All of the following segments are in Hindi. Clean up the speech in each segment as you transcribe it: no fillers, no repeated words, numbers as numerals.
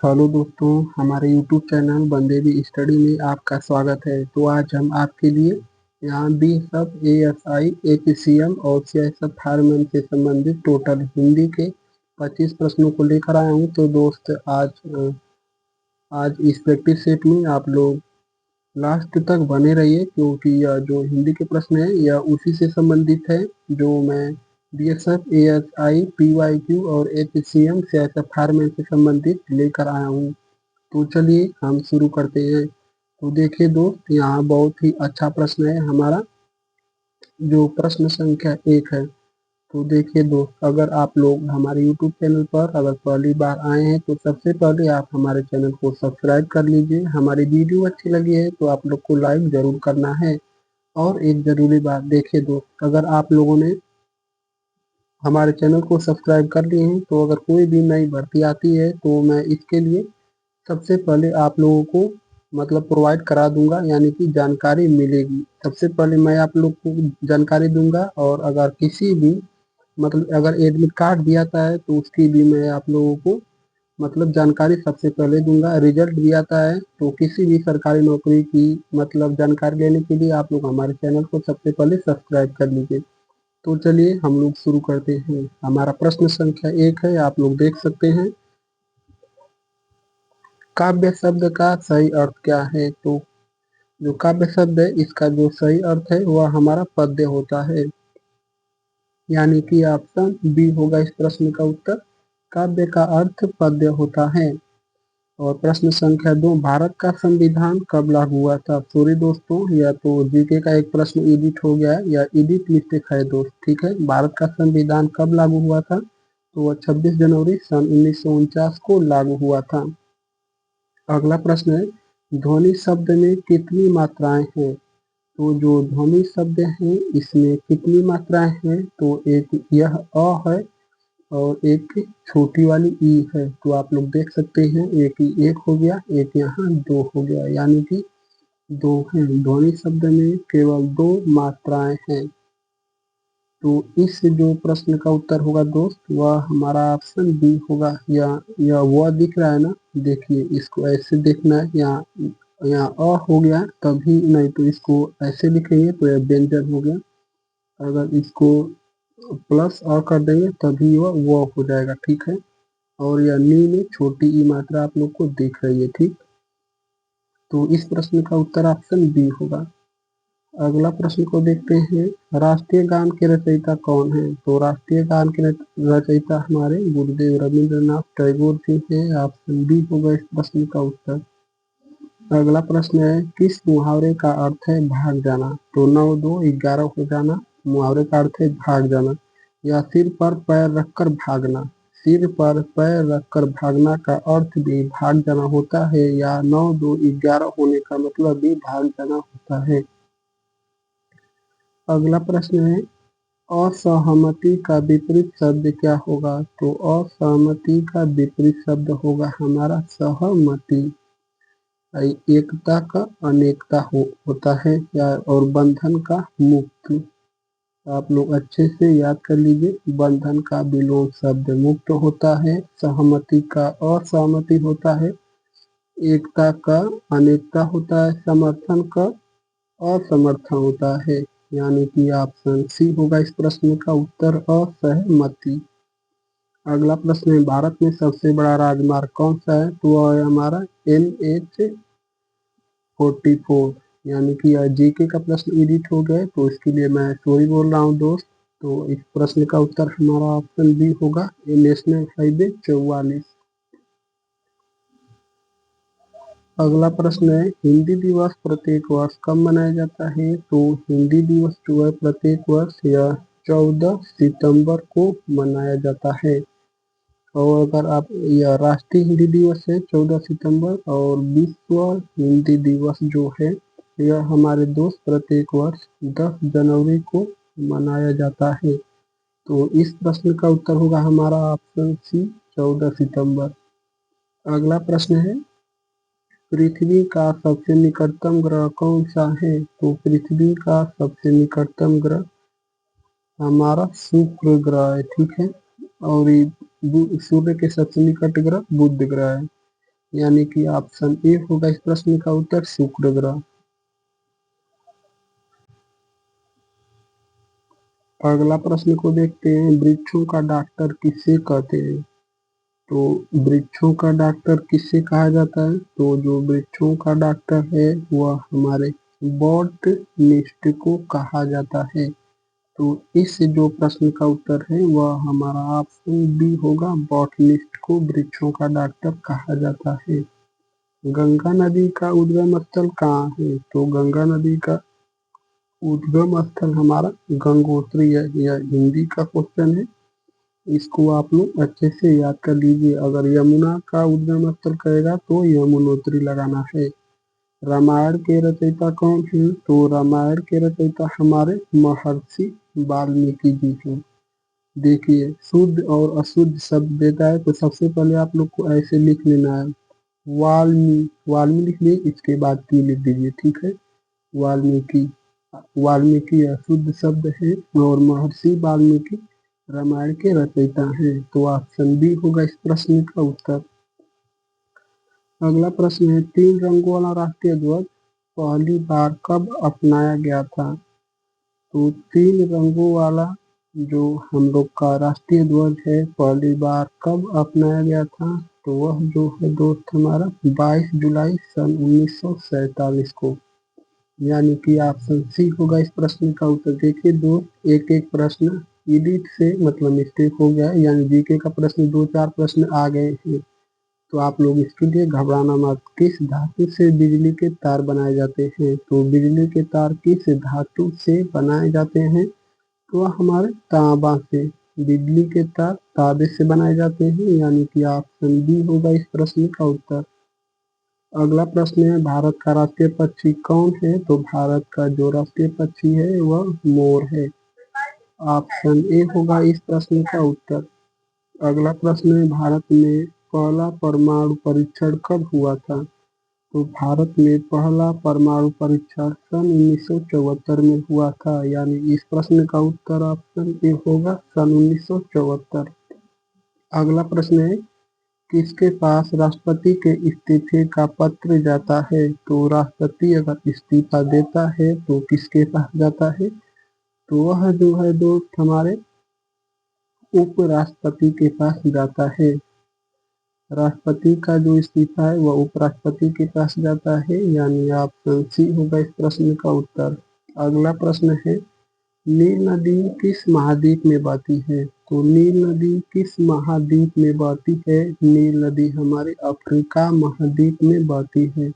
हेलो दोस्तों, हमारे यूट्यूब चैनल बंदेरी स्टडी में आपका स्वागत है। तो आज हम आपके लिए यहाँ बीएसएफ, एएसआई, एपीसीएम और सीआईएसएफ फायरमैन से संबंधित टोटल हिंदी के 25 प्रश्नों को लेकर आया हूँ। तो दोस्त आज इस प्रैक्टिस सेट में आप लोग लास्ट तक बने रहिए, क्योंकि यह जो हिंदी के प्रश्न है यह उसी से संबंधित है जो मैं बीएसएफ, एएसआई, पीवाईक्यू और एपीसीएम सीआईएसएफ फायरमैन से संबंधित लेकर आया हूँ। तो चलिए हम शुरू करते हैं। तो देखिए दोस्त, यहाँ बहुत ही अच्छा प्रश्न है हमारा, जो प्रश्न संख्या 1 है। तो देखिए दोस्त, अगर आप लोग हमारे यूट्यूब चैनल पर अगर पहली बार आए हैं तो सबसे पहले आप हमारे चैनल को सब्सक्राइब कर लीजिए। हमारी वीडियो अच्छी लगी है तो आप लोग को लाइक जरूर करना है। और एक जरूरी बात, देखिए दोस्त, अगर आप लोगों ने हमारे चैनल को सब्सक्राइब कर लिए हैं तो अगर कोई भी नई भर्ती आती है तो मैं इसके लिए सबसे पहले आप लोगों को मतलब प्रोवाइड करा दूंगा, यानी कि जानकारी मिलेगी। सबसे पहले मैं आप लोग को जानकारी दूंगा, और अगर किसी भी मतलब अगर एडमिट कार्ड भी आता है तो उसकी भी मैं आप लोगों को मतलब जानकारी सबसे पहले दूंगा। रिजल्ट भी आता है तो किसी भी सरकारी नौकरी की मतलब जानकारी लेने के लिए आप लोग हमारे चैनल को सबसे पहले सब्सक्राइब कर लीजिए। तो चलिए हम लोग शुरू करते हैं। हमारा प्रश्न संख्या 1 है, आप लोग देख सकते हैं। काव्य शब्द का सही अर्थ क्या है? तो जो काव्य शब्द है इसका जो सही अर्थ है वह हमारा पद्य होता है, यानी कि ऑप्शन बी होगा इस प्रश्न का उत्तर। काव्य का अर्थ पद्य होता है। और प्रश्न संख्या 2, भारत का संविधान कब लागू हुआ था? सॉरी दोस्तों, या तो जीके का एक प्रश्न एडिट हो गया है या एडिट मिस्टेक है दोस्त, ठीक है। भारत का संविधान कब लागू हुआ था? तो वह 26 जनवरी सन 1949 को लागू हुआ था। अगला प्रश्न है, ध्वनि शब्द में कितनी मात्राएं हैं? तो जो ध्वनि शब्द है इसमें कितनी मात्राएं हैं? तो एक यह अ है और एक छोटी वाली ई है। तो आप लोग देख सकते हैं, एक ही एक हो गया, एक यहाँ दो हो गया, यानी कि दो है। ध्वनि शब्द में केवल 2 मात्राएं हैं। तो इस जो प्रश्न का उत्तर होगा दोस्त वह हमारा ऑप्शन बी होगा। या वह दिख रहा है ना, देखिए इसको ऐसे देखना है। यहाँ यहाँ अ हो गया तभी, नहीं तो इसको ऐसे लिखेंगे तो यह व्यंजन हो गया। अगर इसको प्लस अ कर देंगे तभी वह वो हो जाएगा, ठीक है। और यह नी में छोटी ई मात्रा आप लोग को दिख रही है, ठीक। तो इस प्रश्न का उत्तर ऑप्शन बी होगा। अगला प्रश्न को देखते हैं, राष्ट्रीय गान के रचयिता कौन है? तो राष्ट्रीय गान के रचयिता हमारे गुरुदेव रविंद्रनाथ टैगोर जी हैं। ऑप्शन बी होगा इस प्रश्न का उत्तर। अगला प्रश्न है, किस मुहावरे का अर्थ है भाग जाना? तो 9 2 11 हो जाना मुहावरे का अर्थ है भाग जाना। या सिर पर पैर रखकर भागना? सिर पर पैर रखकर भागना का अर्थ भी भाग जाना होता है, या 9 2 11 होने का मतलब भी भाग जाना होता है। अगला प्रश्न है, असहमति का विपरीत शब्द क्या होगा? तो असहमति का विपरीत शब्द होगा हमारा सहमति। एकता का अनेकता होता है, या और बंधन का मुक्त। आप लोग अच्छे से याद कर लीजिए, बंधन का विलोम शब्द मुक्त होता है, सहमति का असहमति होता है, एकता का अनेकता होता है, समर्थन का असमर्थन होता है, यानी कि ऑप्शन सी होगा इस प्रश्न का उत्तर, असहमति। अगला प्रश्न है, भारत में सबसे बड़ा राजमार्ग कौन सा है? तो वह है हमारा NH-44, यानी कि यह जीके का प्रश्न एडिट हो गया है तो इसके लिए मैं सॉरी बोल रहा हूँ दोस्त। तो इस प्रश्न का उत्तर हमारा ऑप्शन बी होगा, नेशनल हाईवे 44। अगला प्रश्न है, हिंदी दिवस प्रत्येक वर्ष कब मनाया जाता है? तो हिंदी दिवस जो है प्रत्येक वर्ष यह 14 सितंबर को मनाया जाता है। और अगर आप, यह राष्ट्रीय हिंदी दिवस है 14 सितंबर, और विश्व हिंदी दिवस जो है यह हमारे दोस्त प्रत्येक वर्ष 10 जनवरी को मनाया जाता है। तो इस प्रश्न का उत्तर होगा हमारा ऑप्शन सी, 14 सितंबर। अगला प्रश्न है, पृथ्वी का सबसे निकटतम ग्रह कौन सा है? तो पृथ्वी का सबसे निकटतम ग्रह हमारा शुक्र ग्रह है, ठीक है। और सूर्य के सबसे निकट ग्रह बुध ग्रह है। यानी कि ऑप्शन ए होगा इस प्रश्न का उत्तर शुक्र ग्रह। अगला प्रश्न को देखते हैं, वृक्षों का डॉक्टर किसे कहते हैं? तो वृक्षों का डॉक्टर किसे कहा जाता है? तो जो वृक्षों का डॉक्टर है वह हमारे बॉटनिस्ट को कहा जाता है। तो इस जो प्रश्न का उत्तर है वह हमारा ऑप्शन बी होगा, बॉटनिस्ट को वृक्षों का डॉक्टर कहा जाता है। गंगा नदी का उद्गम स्थल कहाँ है? तो गंगा नदी का उद्गम स्थल हमारा गंगोत्री है। यह हिंदी का क्वेश्चन है, इसको आप लोग अच्छे से याद कर लीजिए। अगर यमुना का उद्गम स्थल कहेगा तो यमुनोत्री लगाना है। रामायण के रचयिता कौन है? तो रामायण के रचयिता हमारे महर्षि वाल्मीकि जी हैं। देखिए, शुद्ध और अशुद्ध शब्द देता है तो सबसे पहले आप लोग को ऐसे लिख लेना है, वाल्मी लिख लिए, इसके बाद की लिख दीजिए, ठीक है। वाल्मीकि, वाल्मीकि अशुद्ध शब्द है और महर्षि वाल्मीकि रामायण के रचयिता हैं। तो ऑप्शन बी होगा इस प्रश्न का उत्तर। अगला प्रश्न है, 3 रंगों वाला राष्ट्रीय ध्वज पहली बार कब अपनाया गया था? तो 3 रंगों वाला जो हम लोग का राष्ट्रीय ध्वज है पहली बार कब अपनाया गया था? तो वह जो है दोस्त हमारा 22 जुलाई सन 1947 को, यानी कि ऑप्शन सी होगा इस प्रश्न का उत्तर। देखिए दोस्त, एक एक प्रश्न एडिट से मतलब मिस्टेक हो गया है, यानी जीके का प्रश्न 2-4 प्रश्न आ गए हैं, तो आप लोग इसके लिए घबराना मत। किस धातु से बिजली के तार बनाए जाते हैं? तो बिजली के तार किस धातु से बनाए जाते हैं? तो वह हमारे तांबा से। बिजली के तार तांबे से बनाए जाते हैं, यानी कि ऑप्शन बी होगा इस प्रश्न का उत्तर। अगला प्रश्न है, भारत का राष्ट्रीय पक्षी कौन है? तो भारत का जो राष्ट्रीय पक्षी है वह मोर है। ऑप्शन ए होगा इस प्रश्न का उत्तर। अगला प्रश्न है, भारत में पहला परमाणु परीक्षण कब हुआ था? तो भारत में पहला परमाणु परीक्षण सन 1974 में हुआ था, यानी इस प्रश्न का उत्तर ऑप्शन ए होगा सन 1974। अगला प्रश्न है, किसके पास राष्ट्रपति के इस्तीफे का पत्र जाता है? तो राष्ट्रपति अगर इस्तीफा देता है तो किसके पास जाता है? तो वह जो है दोस्त हमारे उपराष्ट्रपति के पास जाता है। राष्ट्रपति का जो इस्तीफा है वह उपराष्ट्रपति के पास जाता है, यानी ऑप्शन सी होगा इस प्रश्न का उत्तर। अगला प्रश्न है, नील नदी किस महाद्वीप में बहती है? तो नील नदी किस महाद्वीप में बहती है? नील नदी हमारे अफ्रीका महाद्वीप में बहती है।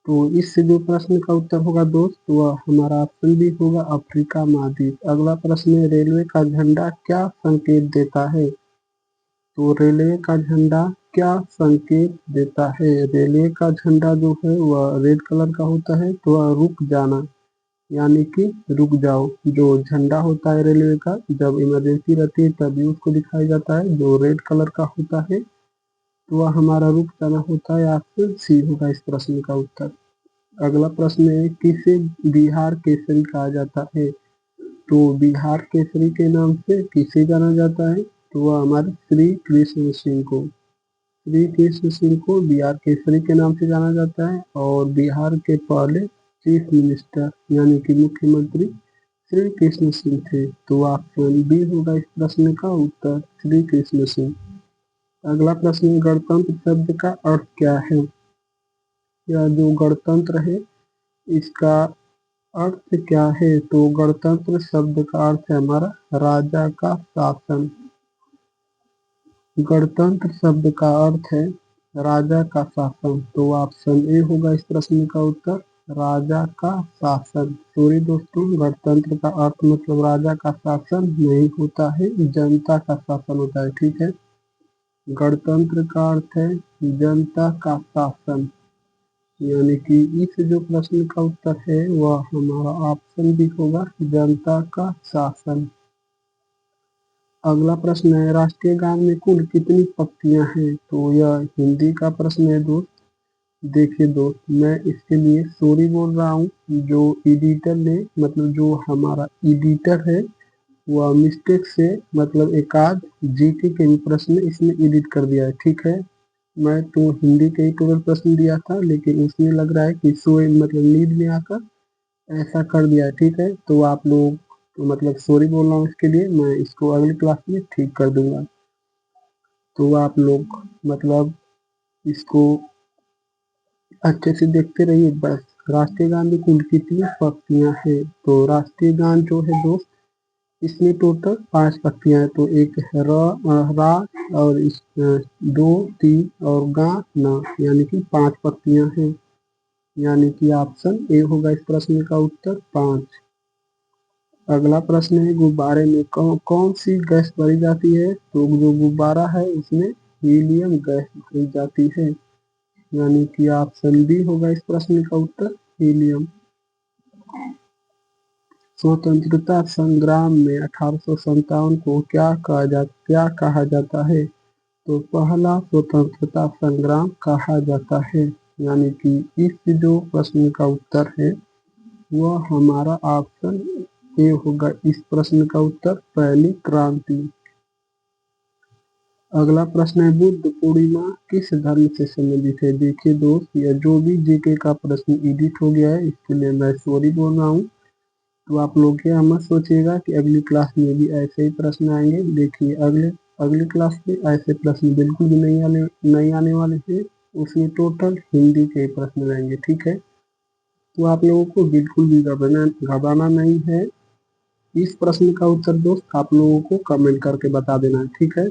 तो इस जो प्रश्न का उत्तर होगा दोस्त वह हमारा ऑप्शन बी होगा अफ्रीका महाद्वीप। अगला प्रश्न है, रेलवे का झंडा क्या संकेत देता है? तो रेलवे का झंडा क्या संकेत देता है? रेलवे का झंडा जो है वह रेड कलर का होता है, तो वह रुक जाना, यानी कि रुक जाओ। जो झंडा होता है रेलवे का जब इमरजेंसी रहती है तभी उसको दिखाया जाता है, जो रेड कलर का होता है तो वह हमारा रुक जाना होता है। ऑप्शन सी होगा इस प्रश्न का उत्तर। अगला प्रश्न है, किसे बिहार केसरी कहा जाता है? तो बिहार केसरी के नाम से किसे जाना जाता है? तो वह हमारे श्री कृष्ण सिंह को, श्री कृष्ण सिंह को बिहार केसरी के नाम से जाना जाता है। और बिहार के पहले चीफ मिनिस्टर यानी कि मुख्यमंत्री श्री कृष्ण सिंह थे। तो ऑप्शन बी होगा इस प्रश्न का उत्तर, श्री कृष्ण सिंह। अगला प्रश्न, गणतंत्र शब्द का अर्थ क्या है? या जो गणतंत्र है इसका अर्थ क्या है? तो गणतंत्र शब्द का अर्थ है हमारा राजा का शासन। गणतंत्र शब्द का अर्थ है राजा का शासन। तो ऑप्शन ए होगा इस प्रश्न का उत्तर, राजा का शासन। सॉरी दोस्तों, गणतंत्र का अर्थ मतलब राजा का शासन नहीं होता है, जनता का शासन होता है, ठीक है। गणतंत्र का अर्थ है जनता का शासन, यानी कि इस जो प्रश्न का उत्तर है वह हमारा ऑप्शन भी होगा जनता का शासन। अगला प्रश्न है, राष्ट्रीय गान में कुल कितनी पंक्तियां हैं? तो यह हिंदी का प्रश्न है दोस्त। देखिए दोस्त, मैं इसके लिए सॉरी बोल रहा हूँ, जो एडिटर ने मतलब जो हमारा एडिटर है वह मिस्टेक से मतलब एक आध जीके के भी प्रश्न इसमें एडिट कर दिया है, ठीक है। मैं तो हिंदी के ही टोटल प्रश्न दिया था, लेकिन उसमें लग रहा है कि सोए मतलब नींद में आकर ऐसा कर दिया है। ठीक है, तो आप लोग मतलब सॉरी बोल रहा हूँ इसके लिए, मैं इसको अगली क्लास में ठीक कर दूंगा। तो आप लोग मतलब इसको अच्छे से देखते रहिए बस। राष्ट्रीय गान में कुल कितनी पंक्तियां हैं? तो राष्ट्रीय गान जो है दोस्त, इसमें टोटल 5 पंक्तियां हैं। तो एक है रा और इस 2 3 और गा ना, यानी कि 5 पंक्तियां हैं। यानी कि ऑप्शन ए होगा इस प्रश्न का उत्तर 5। अगला प्रश्न है गुब्बारे में कौन सी गैस भरी जाती है? तो जो गुब्बारा है उसमें हीलियम गैस भरी जाती है। यानी कि ऑप्शन बी होगा इस प्रश्न का उत्तर हीलियम। स्वतंत्रता संग्राम में 1857 को क्या कहा जाता है? तो पहला स्वतंत्रता संग्राम कहा जाता है। यानी कि इस जो प्रश्न का उत्तर है वह हमारा ऑप्शन ए होगा इस प्रश्न का उत्तर पहली क्रांति। अगला प्रश्न है बुद्ध पूर्णिमा किस धर्म से संबंधित है? देखिए दोस्त, यह जो भी जीके का प्रश्न एडिट हो गया है इसके लिए मैं सॉरी बोल रहा हूँ। तो आप लोग क्या मत सोचिएगा कि अगली क्लास में भी ऐसे ही प्रश्न आएंगे। देखिए अगली क्लास में ऐसे प्रश्न बिल्कुल भी नहीं आने वाले हैं। उसमें टोटल हिंदी के प्रश्न रहेंगे। ठीक है, तो आप लोगों को बिल्कुल भी घबराना नहीं है। इस प्रश्न का उत्तर दोस्त आप लोगों को कमेंट करके बता देना है। ठीक है,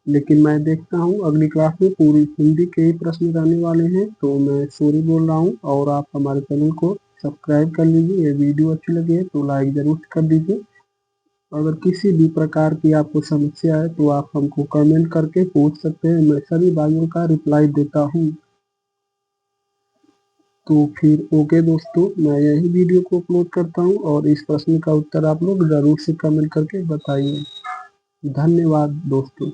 लेकिन मैं देखता हूँ अगली क्लास में पूरी हिंदी के ही प्रश्न रहने वाले हैं। तो मैं सॉरी बोल रहा हूँ और आप हमारे चैनल को सब्सक्राइब कर लीजिए। ये वीडियो अच्छी लगी है तो लाइक जरूर कर दीजिए। अगर किसी भी प्रकार की आपको समस्या है तो आप हमको कमेंट करके पूछ सकते हैं, मैं सभी भाइयों का रिप्लाई देता हूँ। तो फिर ओके दोस्तों, मैं यही वीडियो को अपलोड करता हूँ और इस प्रश्न का उत्तर आप लोग जरूर से कमेंट करके बताइए। धन्यवाद दोस्तों।